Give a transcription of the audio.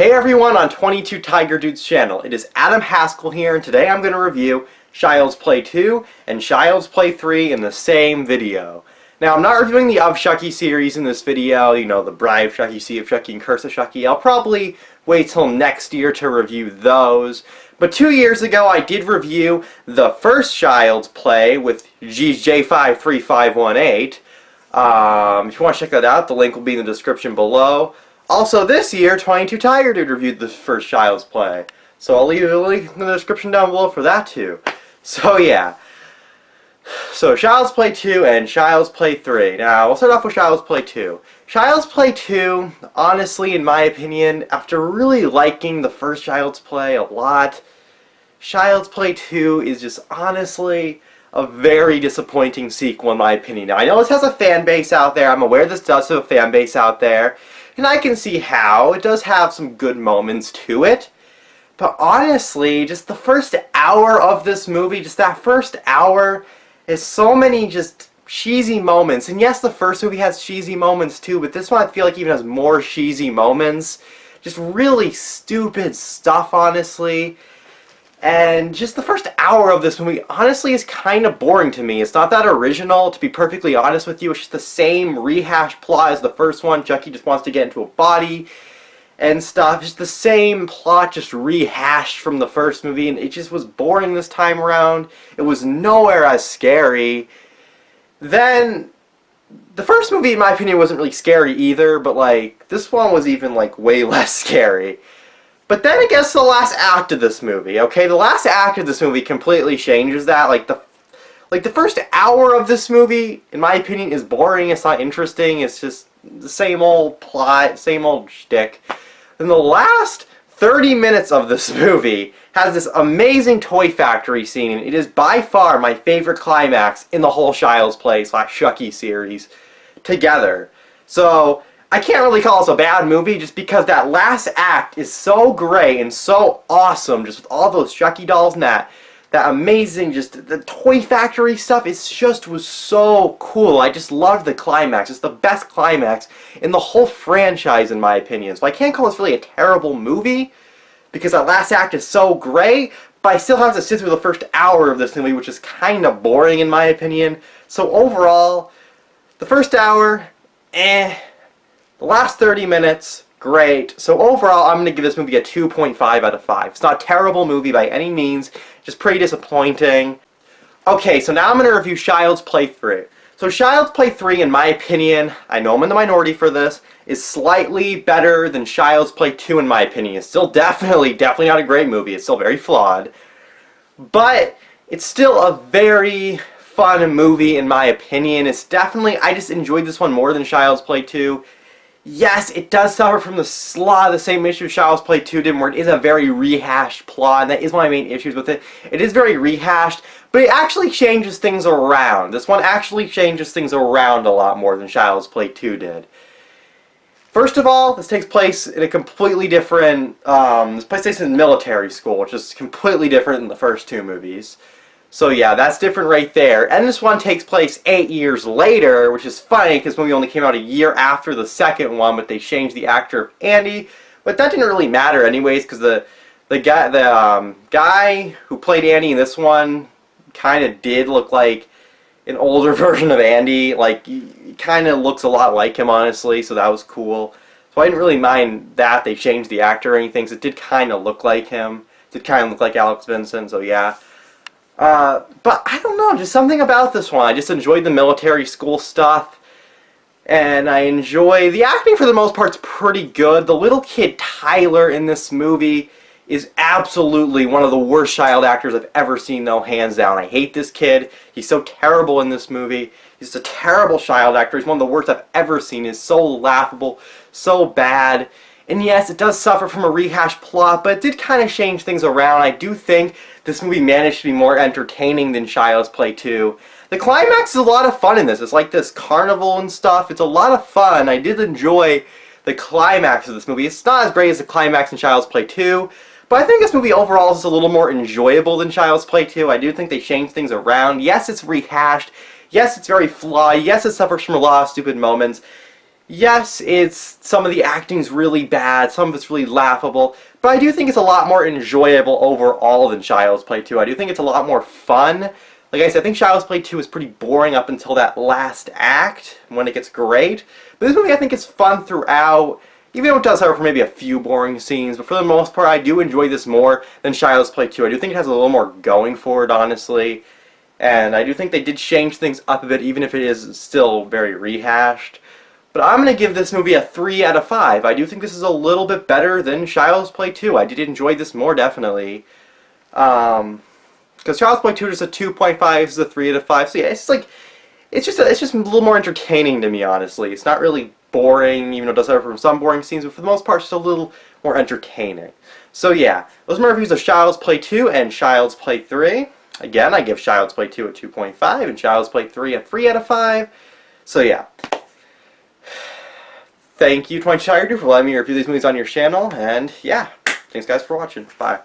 Hey everyone on 22 Tiger Dude's channel, it is Adam Haskell here, and today I'm going to review Child's Play 2 and Child's Play 3 in the same video. Now, I'm not reviewing the Of Chucky series in this video, you know, the Bride of Chucky, Sea of Chucky, and Curse of Chucky. I'll probably wait till next year to review those. But 2 years ago, I did review the first Child's Play with J53518. If you want to check that out, the link will be in the description below. Also, this year, 22 Tiger Dude reviewed the first Child's Play. So I'll leave a link in the description down below for that too. So yeah. So Child's Play 2 and Child's Play 3. Now, we'll start off with Child's Play 2. Child's Play 2, honestly, in my opinion, after really liking the first Child's Play a lot, Child's Play 2 is just honestly a very disappointing sequel in my opinion. Now, I know this has a fan base out there. I'm aware this does have a fan base out there. And I can see how. It does have some good moments to it. But honestly, just the first hour of this movie, just that first hour, is so many just cheesy moments. And yes, the first movie has cheesy moments too, but this one I feel like even has more cheesy moments. Just really stupid stuff, honestly. And just the first hour of this movie, honestly, is kind of boring to me. It's not that original, to be perfectly honest with you. It's just the same rehashed plot as the first one. Chucky just wants to get into a body and stuff. Just the same plot, just rehashed from the first movie. And it just was boring this time around. It was nowhere as scary. Then, the first movie, in my opinion, wasn't really scary either. But, like, this one was even, like, way less scary. But then it gets to the last act of this movie, okay? The last act of this movie completely changes that. Like the first hour of this movie, in my opinion, is boring. It's not interesting. It's just the same old plot, same old shtick. Then the last 30 minutes of this movie has this amazing toy factory scene, and it is by far my favorite climax in the whole Child's Play / Chucky series together. So I can't really call this a bad movie just because that last act is so great and so awesome, just with all those Chucky dolls and that amazing, just the toy factory stuff. It just was so cool. I just loved the climax. It's the best climax in the whole franchise in my opinion. So I can't call this really a terrible movie because that last act is so great, but I still have to sit through the first hour of this movie, which is kind of boring in my opinion. So overall, the first hour, eh. The last 30 minutes, great. So overall, I'm going to give this movie a 2.5 out of 5. It's not a terrible movie by any means, just pretty disappointing. Okay, so now I'm going to review Child's Play 3. So Child's Play 3, in my opinion, I know I'm in the minority for this, is slightly better than Child's Play 2 in my opinion. It's still definitely not a great movie. It's still very flawed. But it's still a very fun movie in my opinion. It's definitely, I just enjoyed this one more than Child's Play 2. Yes, it does suffer from the same issue Child's Play 2 did, where it is a very rehashed plot, and that is one of my main issues with it. It is very rehashed, but it actually changes things around. This one actually changes things around a lot more than Child's Play 2 did. First of all, this takes place in a completely different, this takes in military school, which is completely different than the first two movies. So yeah, that's different right there. And this one takes place 8 years later, which is funny because the movie only came out a year after the second one, but they changed the actor of Andy. But that didn't really matter anyways, because the guy who played Andy in this one kind of did look like an older version of Andy. Like, he kind of looks a lot like him, honestly, so that was cool. So I didn't really mind that they changed the actor or anything, so it did kind of look like him. It did kind of look like Alex Vincent, so yeah. But I don't know, just something about this one. I just enjoyed the military school stuff, and I enjoy the acting for the most part's pretty good. The little kid Tyler in this movie is absolutely one of the worst child actors I've ever seen, though, hands down. I hate this kid. He's so terrible in this movie. He's a terrible child actor. He's one of the worst I've ever seen. He's so laughable, so bad. And yes, it does suffer from a rehashed plot, but it did kind of change things around. I do think this movie managed to be more entertaining than Child's Play 2. The climax is a lot of fun in this. It's like this carnival and stuff. It's a lot of fun. I did enjoy the climax of this movie. It's not as great as the climax in Child's Play 2, but I think this movie overall is a little more enjoyable than Child's Play 2. I do think they changed things around. Yes, it's rehashed. Yes, it's very flawed. Yes, it suffers from a lot of stupid moments. yes, some of the acting's really bad, some of it's really laughable, but I do think it's a lot more enjoyable overall than Child's Play 2. I do think it's a lot more fun. Like I said, I think Child's Play 2 is pretty boring up until that last act, when it gets great. But this movie I think is fun throughout, even though it does have maybe a few boring scenes, but for the most part I do enjoy this more than Child's Play 2. I do think it has a little more going for it, honestly. And I do think they did change things up a bit, even if it is still very rehashed. But I'm going to give this movie a 3 out of 5. I do think this is a little bit better than Child's Play 2. I did enjoy this more, definitely. Because Child's Play 2 is a 2.5, this is a 3 out of 5. So yeah, it's just a little more entertaining to me, honestly. It's not really boring, even though it does have some boring scenes, but for the most part, it's just a little more entertaining. So yeah, those are my reviews of Child's Play 2 and Child's Play 3. Again, I give Child's Play 2 a 2.5 and Child's Play 3 a 3 out of 5. So yeah. Thank you, 20 Tiger Dude, for letting me review these movies on your channel, and yeah, thanks guys for watching. Bye.